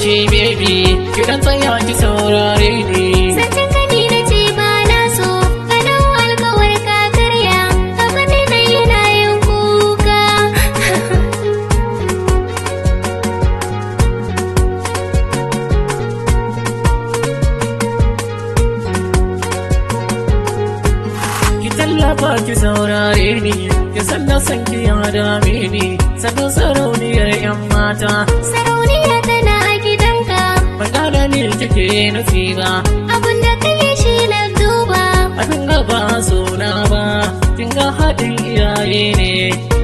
ce baby kidan tsaya ki saurare ni. Zancen ka ni na ce ba na so ka dau alkawar ka karya abin da na yi na yin kuka. Ki tallafa ki saurare ni ki san na san ki ya dame ni sanin sarauniyar yan mata. Sarauniya tana a gidanka Ban gane ni kike nufi ba abin da ka yi shi na duba. abin gaba sona ba kin ga haɗin iyaye ne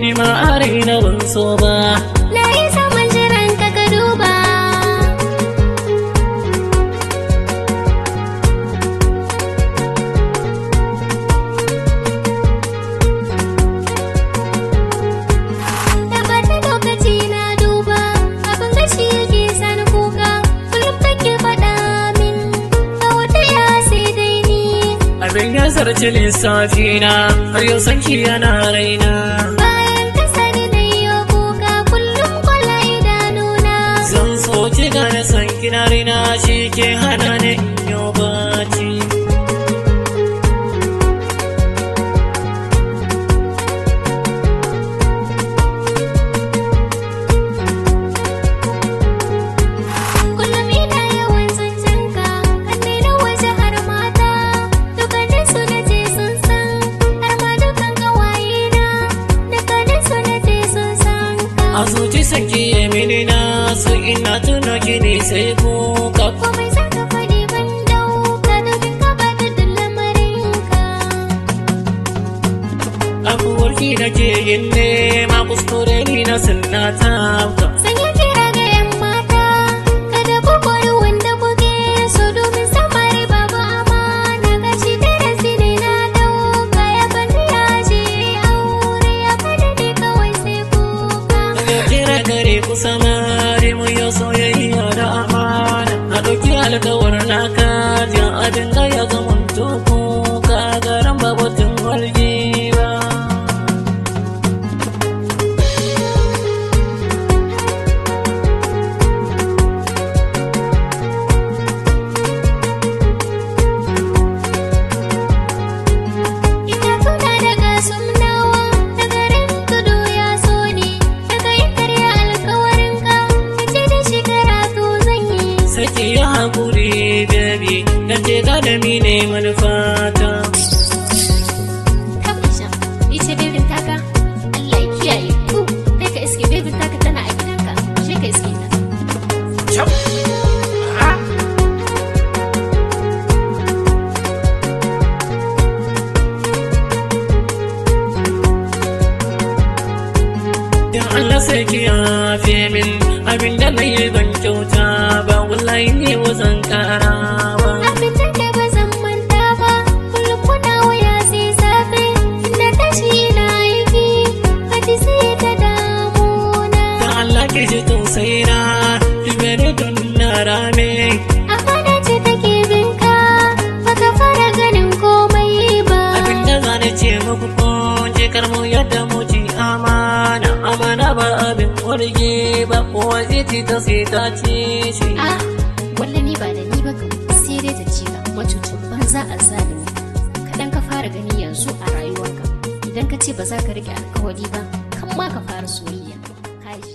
ni ma a raina ban so ba. Na yi saman jiran ka ka duba. Da bata lokaci na duba abin gashi yake sani kuka kullum kake faɗa min ga wata ya sai dai ni. Abin ya zarci lissafi na har yau san ki yana raina. Bayan ka sani na yi kuka kullum kwala idanuna. Zan so ki gane san kina raina shi ke hana ni in yi bacci. Kullum ina yawan zancen ka kanne na waje har mata dukkanin su na je sun san har ma dukkan kawaye na dukkanin su na je sun san ka. A zuci san ki yi mini na su ina tuna ki ne sai kuka. Komai za ka faɗi ban dauka domin ka ba da lamarin ka. Abubuwar ki nake yin nema kuskure ni na sunna ta hauka. Sanya kira ga 'yan mata kada ku koyi wanda kuke so domin samari babu amana gashi darasi ne na dauka ya bani ya je aure ya kada ne kawai sai kuka. Daga kira gare ku samari mu yi soyayya da amana. A ɗauki alkawar na kaja a dinga ya zaman kuka garan babatun walgi ba. Ina tuna daga sumnawa da garin tudu ya so ni daga yin karya alkawarin ka ce da shi karatu zan yi. Saki ya haƙuri baby dan ce ka da mi ne manufata. Kabisha, ni ce bebin taka, Allah ya kiyaye ku, kai ka iske bebin taka tana a gidanka, je ka iske ta. Dan Allah sai ki yafe min abinda na yi ban kyauta ba wallahi ne wazan ƙara ba. Abin da ba zan manta ba, kullum kuna waya sai safe, inda tashi na aiki, kaji sai ta damuna. Dan Allah ki ji tausayina ki bari don na rame. Amana ce take binka, baka fara ganin komai ba. Abinda za na ce muku ko je karmu yadda mu ci amana. Amana ba abin warge ba kowa zai ci ta sai ta ci shi. Ah, wannan ni ba da ni ba kam, sai dai ta ci ka, macucin banza a zalimi. Kaɗan ka fara gani yanzu a rayuwarka, idan ka ce ba za ka riƙe alkawari ba, kan ma ka fara soyayya. Kaji.